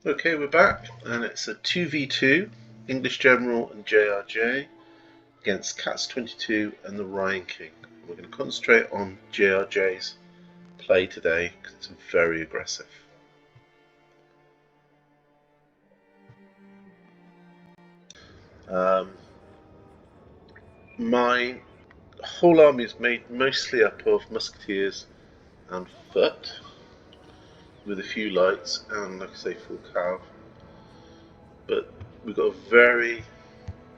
Okay, we're back, and it's a 2v2, English General and JRJ against Cats 22 and the Ryan King. We're going to concentrate on JRJ's play today because it's very aggressive. My whole army is made mostly up of musketeers and foot, with a few lights and, like I say, full cav. But we've got a very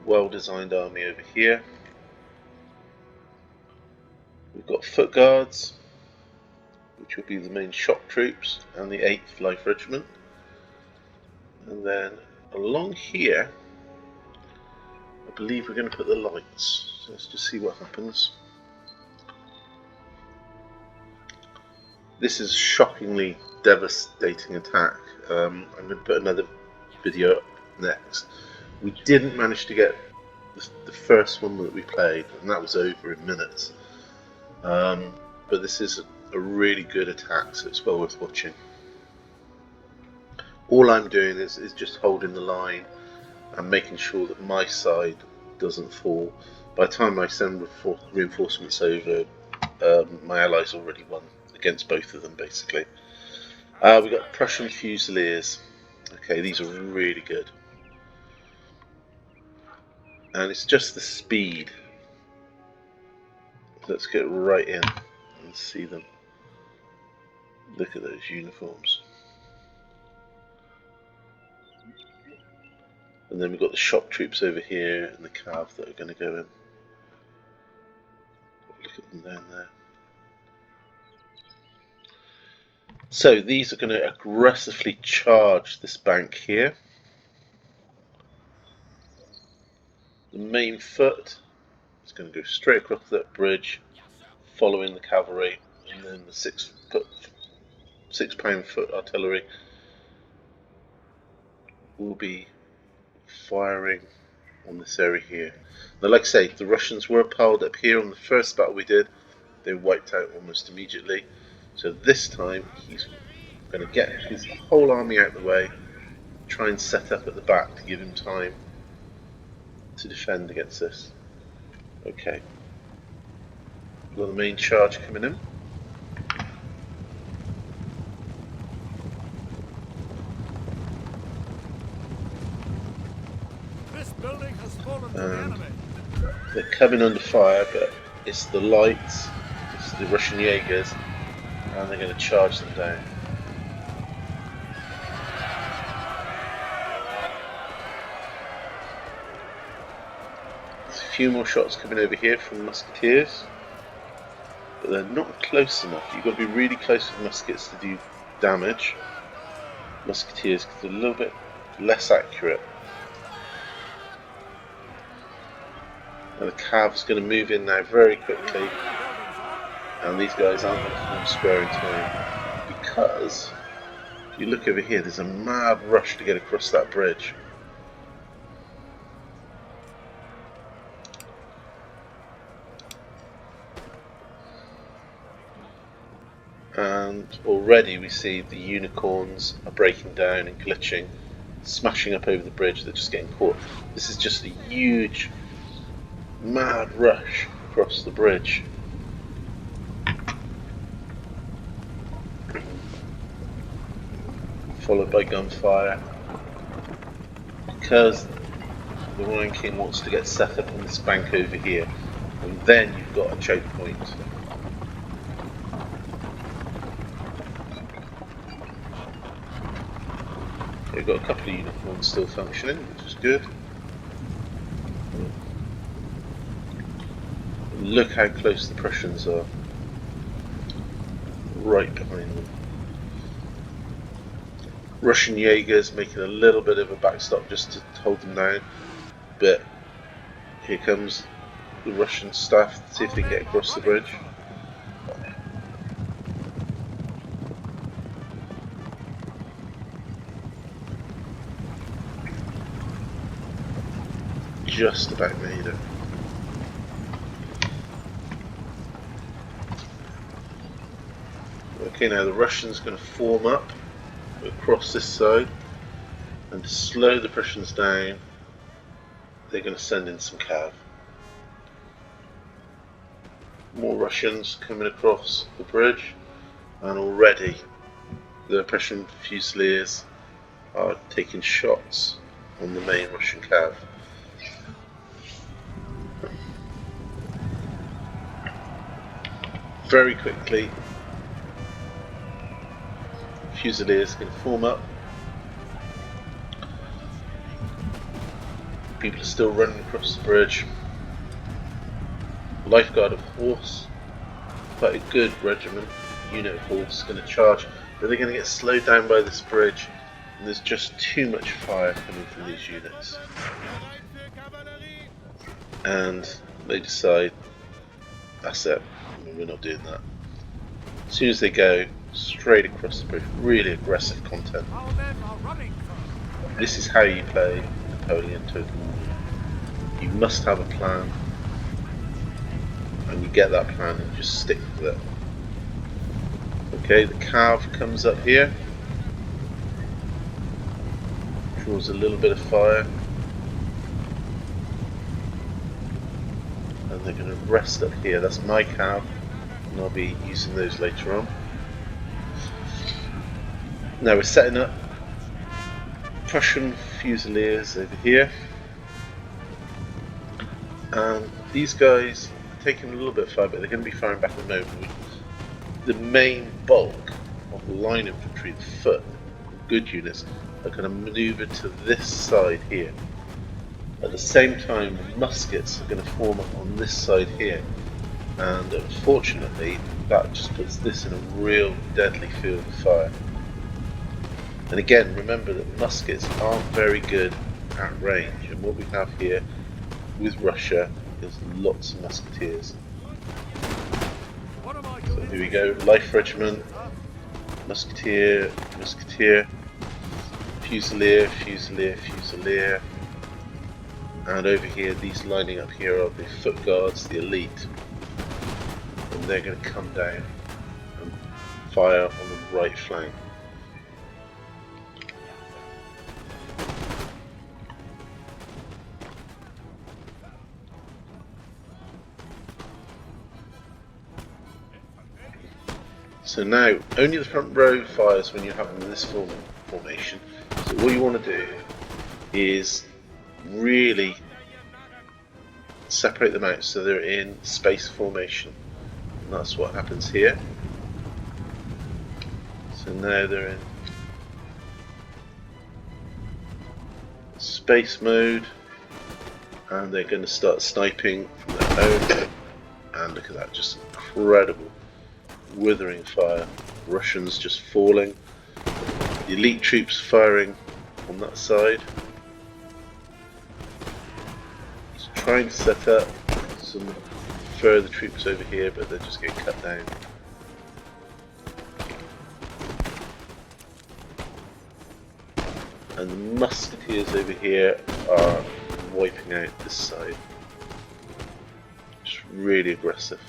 well designed army over here. We've got foot guards, which will be the main shock troops, and the 8th Life Regiment. And then along here, I believe we're going to put the lights. So let's just see what happens. This is a shockingly devastating attack. I'm going to put another video up next. We didn't manage to get the first one that we played, and that was over in minutes. But this is a really good attack, so it's well worth watching. All I'm doing is just holding the line and making sure that my side doesn't fall. By the time I send reinforcements over, my allies already won against both of them, basically. We've got Prussian Fusiliers. Okay, these are really good. And it's just the speed. Let's get right in and see them. Look at those uniforms. And then we've got the shock troops over here and the cav that are going to go in. Look at them down there. So these are going to aggressively charge this bank here. The main foot is going to go straight across that bridge, following the cavalry, and then the 6-pound foot artillery will be firing on this area here. Now, like I say, the Russians were piled up here on the first battle we did. They wiped out almost immediately. So this time he's going to get his whole army out of the way, try and set up at the back to give him time to defend against this. Okay. We've got the main charge coming in. This building has fallen to the enemy. They're coming under fire, but it's the lights, it's the Russian Jaegers, and they're going to charge them down. There's a few more shots coming over here from musketeers, but they're not close enough. You've got to be really close with muskets to do damage. Musketeers, because they're a little bit less accurate. Now the cav's going to move in now very quickly, and these guys aren't going to come square in time, because if you look over here, there's a mad rush to get across that bridge. And already we see the unicorns are breaking down and glitching, smashing up over the bridge. They're just getting caught. This is just a huge, mad rush across the bridge. Followed by gunfire, because the Ryan King wants to get set up on this bank over here, and then you've got a choke point. We've got a couple of uniforms still functioning, which is good. Look how close the Prussians are, right behind them. Russian Jaegers making a little bit of a backstop just to hold them down, but here comes the Russian staff to see if they can get across the bridge. Just about made it. Okay, now the Russians going to form up across this side. And to slow the Prussians down, they're going to send in some cav. More Russians coming across the bridge, and already the Prussian Fusiliers are taking shots on the main Russian cav. Very quickly, Fusiliers can form up. People are still running across the bridge. Lifeguard of horse, quite a good regiment, unit of horse, going to charge, but they're going to get slowed down by this bridge, and there's just too much fire coming from these units. And they decide, that's it, we're not doing that. As soon as they go, straight across the bridge, really aggressive content. This is how you play Napoleon Total War. You must have a plan, and you get that plan and just stick with it. Okay, the cav comes up here, draws a little bit of fire, and they're going to rest up here. That's my cav, and I'll be using those later on. Now we're setting up Prussian Fusiliers over here, and these guys are taking a little bit of fire, but they're going to be firing back at the moment. The main bulk of the line infantry, the foot, good units, are going to manoeuvre to this side here. At the same time, the muskets are going to form up on this side here, and unfortunately that just puts this in a real deadly field of fire. And again, remember that muskets aren't very good at range, and what we have here with Russia is lots of musketeers. So here we go, Life Regiment, Musketeer, Musketeer, Fusilier, Fusilier, Fusilier, and over here, these lining up here are the foot guards, the elite, and they're going to come down and fire on the right flank. So now, only the front row fires when you have them in this formation. So what you want to do is really separate them out so they're in space formation. And that's what happens here. So now they're in space mode, and they're going to start sniping from their own. And look at that, just incredible withering fire. Russians just falling. The elite troops firing on that side. Just trying to set up some further troops over here, but they're just getting cut down. And the musketeers over here are wiping out this side. Just really aggressive.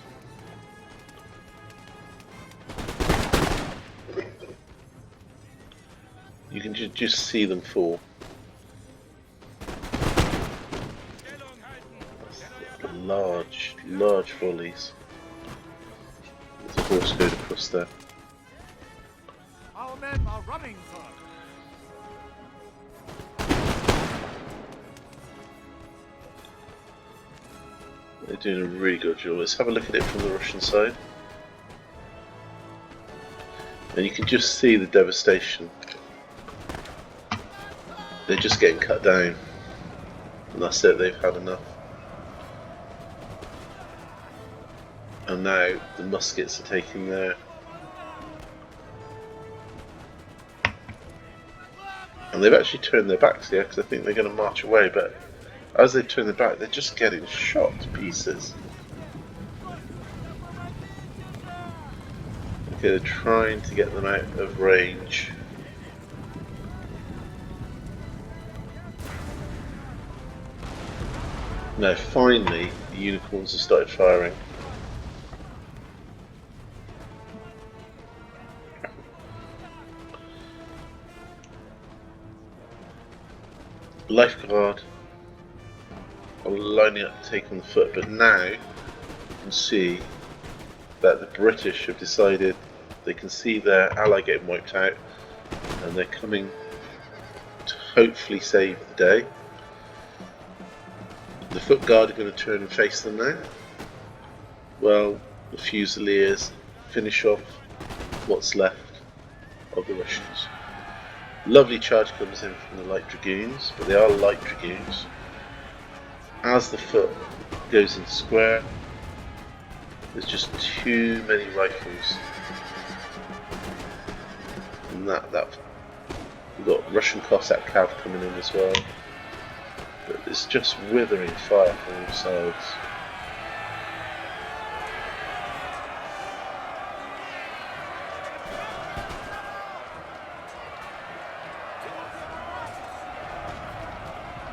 You can just see them fall. That's large volleys. There's a horse going across there. Our men are running for it. They're doing a really good job. Let's have a look at it from the Russian side. And you can just see the devastation. They're just getting cut down, and that's it, they've had enough. And now the muskets are taking their... And they've actually turned their backs here, because I think they're going to march away, but as they turn their back, they're just getting shot to pieces. Okay, they're trying to get them out of range. Now finally, the unicorns have started firing. Lifeguard are lining up to take on the foot, but now you can see that the British have decided they can see their ally getting wiped out, and they're coming to hopefully save the day. The foot guard are going to turn and face them now. Well, the Fusiliers finish off what's left of the Russians. Lovely charge comes in from the light dragoons, but they are light dragoons. As the foot goes into square, there's just too many rifles. And we've got Russian Cossack cav coming in as well. But it's just withering fire from all sides.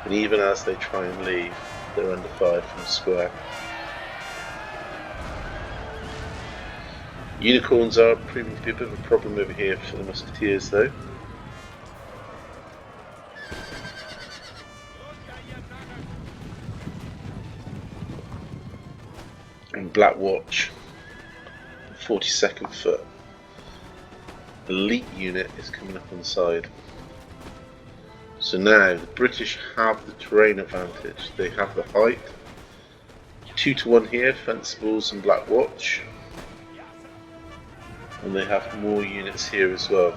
And even as they try and leave, they're under fire from the square. Unicorns are proving to be a bit of a problem over here for the musketeers though. And Black Watch, 42nd Foot, elite unit is coming up on the side. So now the British have the terrain advantage. They have the height. 2-1 here, Fencibles and Black Watch. And they have more units here as well.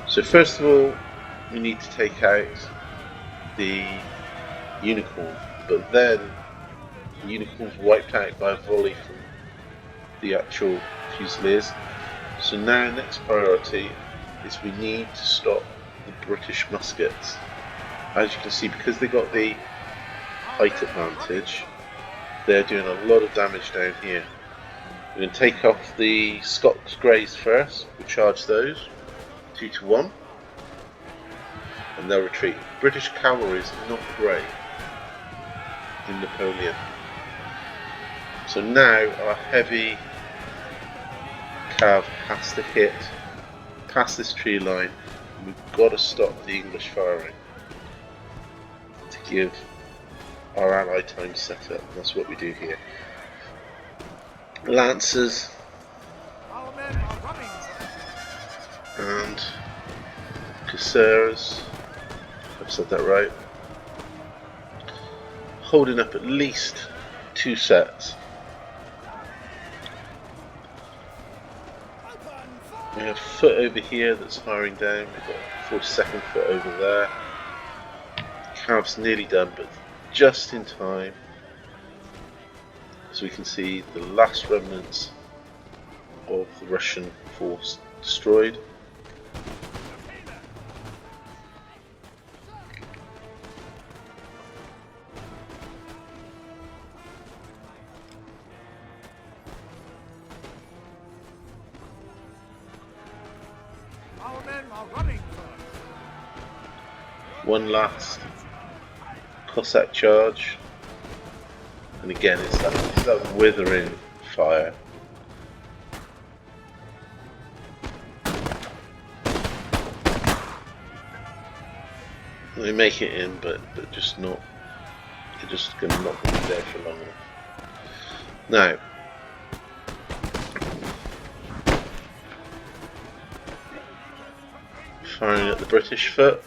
So first of all, we need to take out the Unicorn, but then the Unicorn's wiped out by a volley from the actual Fusiliers. So now next priority is we need to stop the British muskets. As you can see, because they got the height advantage, they're doing a lot of damage down here. We're going to take off the Scots Greys first. We'll charge those 2-1, and they'll retreat. British cavalry is not great in Napoleon. So now our heavy cav has to hit past this tree line, and we've got to stop the English firing to give our ally time to set up. That's what we do here. Lancers and Cuirassiers, I've said that right, holding up at least 2 sets. We have foot over here that's firing down. We've got 42nd Foot over there. Cav's nearly done, but just in time, as we can see the last remnants of the Russian force destroyed. Our men are running. One last Cossack charge, and again it's that withering fire. They make it in, but just not. They're just not going to be there for long enough. Now, firing at the British foot.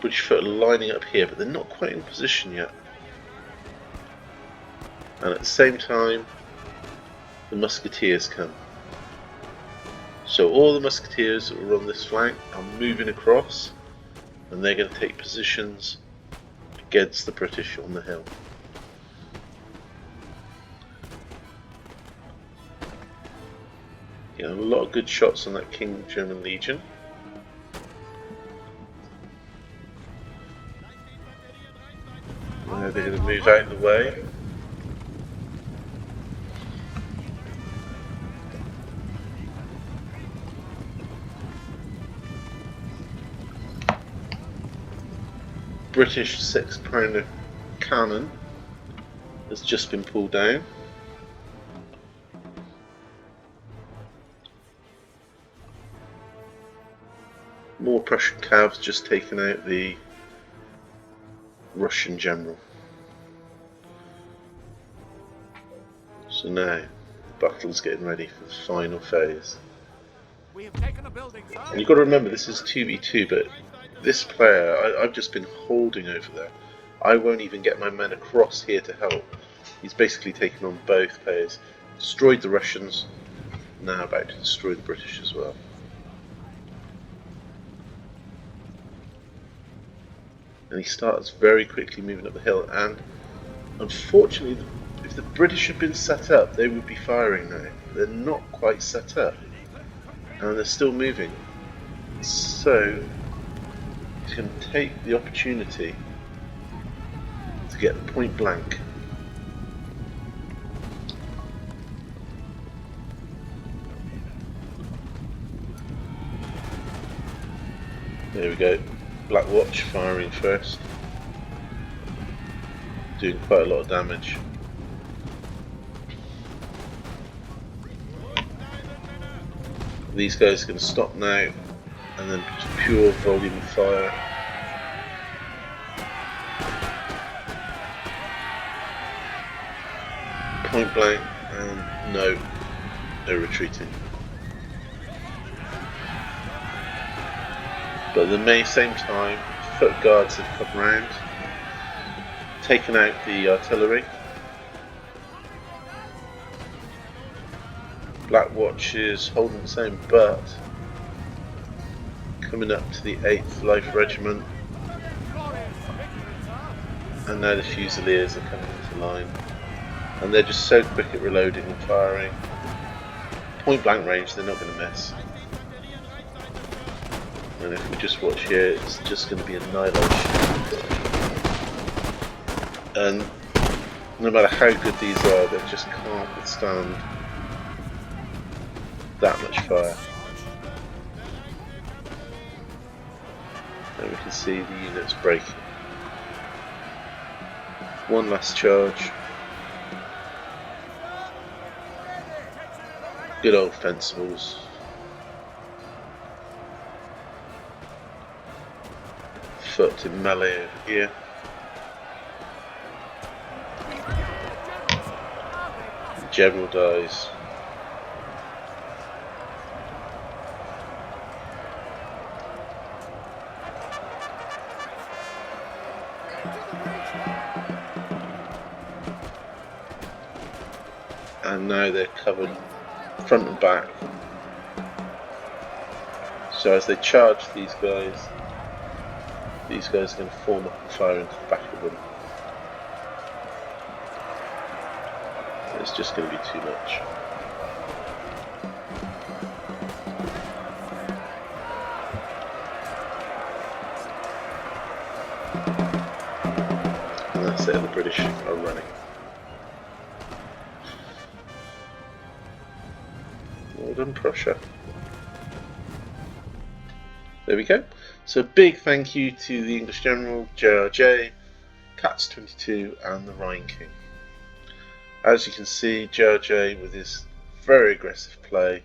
British foot are lining up here, but they're not quite in position yet. And at the same time, the musketeers come. So all the musketeers that were on this flank are moving across, and they're going to take positions against the British on the hill. A lot of good shots on that King German Legion. Now they're going to move out of the way. British 6-pounder cannon has just been pulled down. More Prussian cabs just taken out the Russian general. So now the battle's getting ready for the final phase. We have taken a building, sir. And you've got to remember this is 2v2, but this player, I've just been holding over there. I won't even get my men across here to help. He's basically taken on both players. Destroyed the Russians, now about to destroy the British as well. And he starts very quickly moving up the hill, and unfortunately if the British had been set up they would be firing now. They're not quite set up and they're still moving, so you can take the opportunity to get the point blank. There we go. Black Watch firing first, doing quite a lot of damage. These guys are going to stop now and then just pure volume of fire. Point blank, and no, they're retreating. But at the same time, foot guards have come round, taken out the artillery. Black Watch is holding its own, but coming up to the 8th Life Regiment, and now the Fusiliers are coming into line, and they're just so quick at reloading and firing. Point blank range, they're not going to miss. And if we just watch here, it's just going to be annihilation. And no matter how good these are, they just can't withstand that much fire. And we can see the units breaking. One last charge. Good old fencibles. Foot in melee over here. The general dies. And now they're covered front and back. So as they charge these guys are going to form up and fire into the back of them. It's just going to be too much. And that's it, the British are running. Well done, Prussia. There we go. So big thank you to the English General, JRJ, Cats 22 and the Rhine King. As you can see, JRJ with his very aggressive play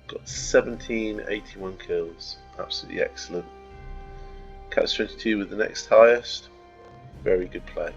got 1781 kills, absolutely excellent. Cats 22 with the next highest, very good play.